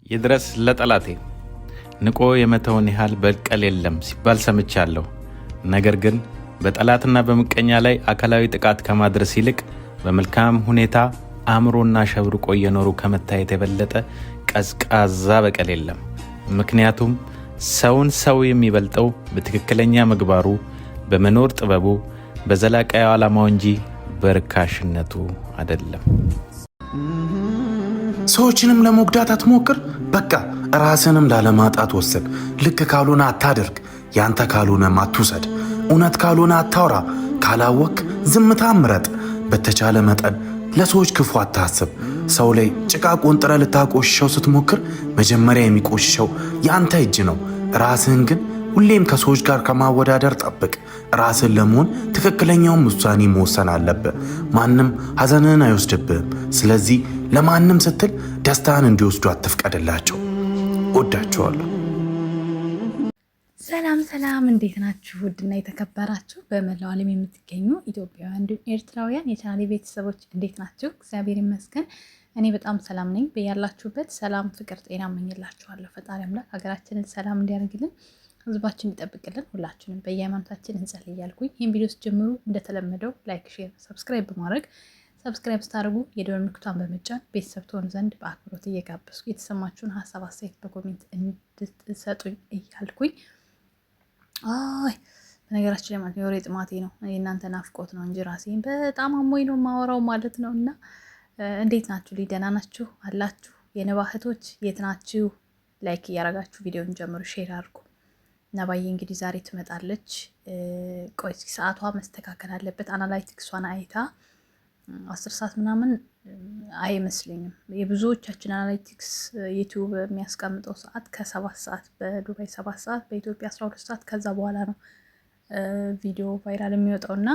ይድረስ ለጠላቴ ንቆ የመተውን ያህል በቀል የለም ሲባል ሰምቻለሁ። ነገር ግን በጠላትና በምቀኛ ላይ አካላዊ ጥቃት ከማድረስ ይልቅ በመልካም ሁኔታ አእምሮና ሸብርቆ እየኖሩ ከመታየት የበለጠ ቀዝቃዛ በቀል የለም። ምክንያቱም ሰውን ሰው የሚበልጠው በትክክለኛ ምግባሩ፣ በመኖር ጥበቡ፣ በዘላቂው ዓላማው እንጂ በርካሽነቱ አይደለም። ሰዎችንም ለመጉዳት አትሞክር። በቃ ራስንም ላለማጣት ወስን። ልክ ካልሆነ አታድርግ። ያንተ ካልሆነም አትውሰድ። እውነት ካልሆነ አታውራ። ካላወክ ዝምታ ምረጥ። በተቻለ መጠን ለሰዎች ክፉ አታስብ። ሰው ላይ ጭቃ ቆንጥረ ልታቆሽሸው ስትሞክር መጀመሪያ የሚቆሽሸው ያንተ እጅ ነው። ራስህን ግን ሁሌም ከሰዎች ጋር ከማወዳደር ጠብቅ። ራስን ለመሆን ትክክለኛውን ውሳኔ መወሰን አለብህ። ማንም ሐዘንህን አይወስድብህም። ስለዚህ ለማንም ስትል ደስታን እንዲወስዱ አትፍቀድላቸው። ወዳቸዋለሁ። ሰላም ሰላም፣ እንዴት ናችሁ? ውድና የተከበራችሁ በመላው ዓለም የምትገኙ ኢትዮጵያውያን እንዲሁም ኤርትራውያን የቻናሌ ቤተሰቦች እንዴት ናችሁ? እግዚአብሔር ይመስገን እኔ በጣም ሰላም ነኝ። በያላችሁበት ሰላም፣ ፍቅር፣ ጤና እመኝላችኋለሁ። ፈጣሪ አምላክ ሀገራችንን ሰላም እንዲያደርግልን፣ ህዝባችን ይጠብቅልን። ሁላችንም በየሃይማኖታችን እንጸልይ እያልኩኝ ይህን ቪዲዮ ስትጀምሩ እንደተለመደው ላይክ፣ ሼር፣ ሰብስክራይብ በማድረግ ሰብስክራይብ ስታደርጉ የደወል ምልክቷን በመጫን ቤተሰብ ትሆኑ ዘንድ በአክብሮት እየጋበዝኩ የተሰማችሁን ሀሳብ አስተያየት በኮሜንት እንድትሰጡኝ እያልኩኝ በነገራችን ላይ ማለት የወሬ ጥማቴ ነው፣ የእናንተ ናፍቆት ነው እንጂ ራሴን በጣም አሞኝ ነው የማወራው ማለት ነው። እና እንዴት ናችሁ? ደህና ናችሁ አላችሁ? የነባ እህቶች የት ናችሁ? ላይክ እያረጋችሁ ቪዲዮን ጀምሩ፣ ሼር አድርጉ። ነባዬ እንግዲህ ዛሬ ትመጣለች። ቆይ ሰዓቷ መስተካከል አለበት። አናላይቲክሷን አይታ 10 ሰዓት ምናምን አይመስለኝም። የብዙዎቻችን አናላይቲክስ ዩቲዩብ የሚያስቀምጠው ሰዓት ከ7 ሰዓት፣ በዱባይ 7 ሰዓት፣ በኢትዮጵያ 12 ሰዓት ከዛ በኋላ ነው ቪዲዮ ቫይራል የሚወጣው። እና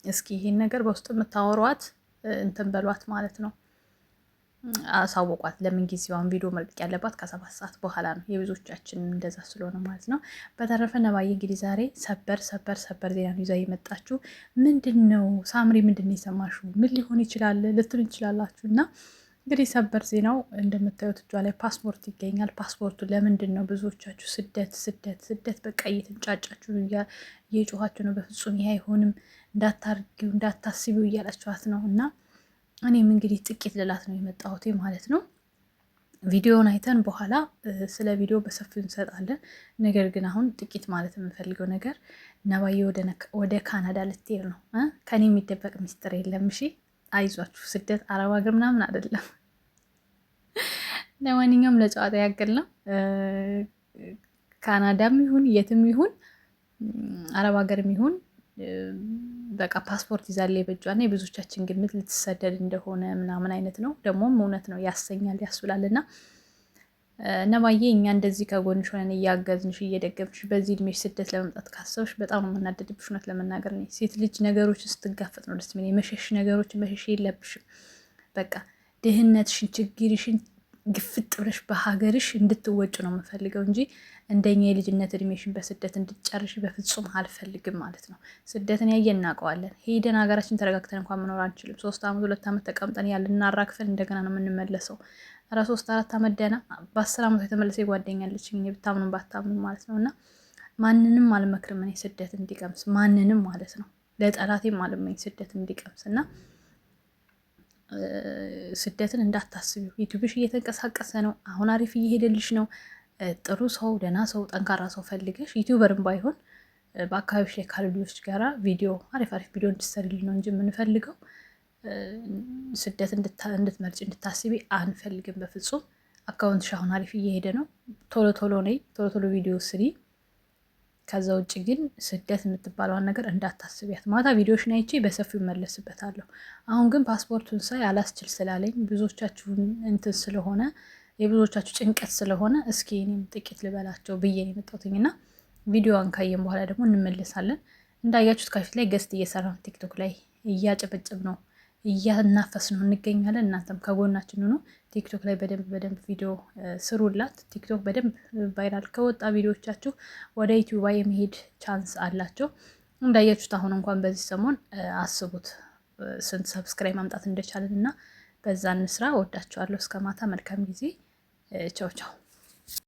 እስኪ ይሄን ነገር በውስጥ የምታወሯት እንትን በሏት ማለት ነው፣ አሳወቋት። ለምን ጊዜዋን ቪዲዮ መልቀቅ ያለባት ከ7 ሰዓት በኋላ ነው። የብዙዎቻችን እንደዛ ስለሆነ ማለት ነው። በተረፈ ነባዬ እንግዲህ ዛሬ ሰበር ዜና ይዛ የመጣችሁ ምንድን ነው? ሳምሪ ምንድን ነው የሰማሽው? ምን ሊሆን ይችላል ልትሉ እንችላላችሁ። እና እንግዲህ ሰበር ዜናው እንደምታዩት እጇ ላይ ፓስፖርት ይገኛል። ፓስፖርቱ ለምንድን ነው ብዙዎቻችሁ ስደት በቃ እየተንጫጫችሁ እየጮኋችሁ ነው። በፍጹም ይሄ አይሆንም፣ እንዳታርጊው እንዳታስቢው እያላችኋት ነው። እና እኔም እንግዲህ ጥቂት ልላት ነው የመጣሁት ማለት ነው። ቪዲዮውን አይተን በኋላ ስለ ቪዲዮ በሰፊው እንሰጣለን። ነገር ግን አሁን ጥቂት ማለት የምንፈልገው ነገር ነባዬ ወደ ካናዳ ልትሄድ ነው። ከኔ የሚደበቅ ሚስጥር የለም። እሺ አይዟችሁ። ስደት አረብ ሀገር ምናምን አይደለም። ለማንኛውም ለጨዋታ ያገል ነው። ካናዳም ይሁን የትም ይሁን አረብ ሀገርም ይሁን በቃ ፓስፖርት ይዛለ የበጇና የብዙዎቻችን ግምት ልትሰደድ እንደሆነ ምናምን አይነት ነው። ደግሞም እውነት ነው፣ ያሰኛል፣ ያስብላል። እና ነባዬ እኛ እንደዚህ ከጎንሽ ሆነን እያገዝንሽ እየደገምሽ በዚህ እድሜሽ ስደት ለመምጣት ካሰብሽ በጣም ነው የምናደድብሽ። እውነት ለመናገር ነው ሴት ልጅ ነገሮችን ስትጋፈጥ ነው ደስ የሚለኝ። የመሸሽ ነገሮችን መሸሽ የለብሽም። በቃ ድህነትሽን ችግርሽን ግፍጥ ብለሽ በሀገርሽ እንድትወጭ ነው የምፈልገው እንጂ እንደኛ የልጅነት እድሜሽን በስደት እንድትጨርሽ በፍጹም አልፈልግም ማለት ነው። ስደትን ያየ እናውቀዋለን። ሄደን ሀገራችን ተረጋግተን እንኳን መኖር አንችልም። 3 ዓመት 2 ዓመት ተቀምጠን ልናራክፈን እንደገና ነው የምንመለሰው። 3-4 ዓመት ደህና፣ በ10 ዓመቱ የተመለሰ ጓደኛለች ብታምኑ ባታምኑ ማለት ነው። እና ማንንም አልመክርም እኔ ስደት እንዲቀምስ፣ ማንንም ማለት ነው። ለጠላቴም አልመኝ ስደት እንዲቀምስ። እና ስደትን እንዳታስቢው። ዩቲዩብሽ እየተንቀሳቀሰ ነው። አሁን አሪፍ እየሄደልሽ ነው። ጥሩ ሰው፣ ደህና ሰው፣ ጠንካራ ሰው ፈልገሽ ዩቲዩበርም ባይሆን በአካባቢሽ ላይ ካሉ ልጆች ጋራ ቪዲዮ አሪፍ ቪዲዮ እንድትሰሪልኝ ነው እንጂ የምንፈልገው ስደት እንድትመርጭ እንድታስቢ አንፈልግም በፍጹም። አካውንትሽ አሁን አሪፍ እየሄደ ነው። ቶሎ ነይ፣ ቶሎ ቪዲዮ ስሪ። ከዛ ውጭ ግን ስደት የምትባለዋን ነገር እንዳታስቢያት። ማታ ቪዲዮሽን አይቼ በሰፊው መለስበታለሁ። አሁን ግን ፓስፖርቱን ሳይ አላስችል ስላለኝ ብዙዎቻችሁን እንትን ስለሆነ የብዙዎቻችሁ ጭንቀት ስለሆነ እስኪ እኔም ጥቂት ልበላቸው ብዬ ነው የመጣሁትኝ። እና ቪዲዮዋን ካየን በኋላ ደግሞ እንመለሳለን። እንዳያችሁት ከፊት ላይ ገስት እየሰራን ቲክቶክ ላይ እያጨበጭብ ነው እያናፈስ ነው እንገኛለን። እናንተም ከጎናችን ሆኖ ቲክቶክ ላይ በደንብ ቪዲዮ ስሩላት። ቲክቶክ በደንብ ቫይራል ከወጣ ቪዲዮቻችሁ ወደ ዩቲዩብ የመሄድ ቻንስ አላቸው። እንዳያችሁት አሁን እንኳን በዚህ ሰሞን አስቡት ስንት ሰብስክራይብ ማምጣት እንደቻለን። እና በዛ እንስራ። ወዳችኋለሁ። እስከ ማታ መልካም ጊዜ ቻው ቻው።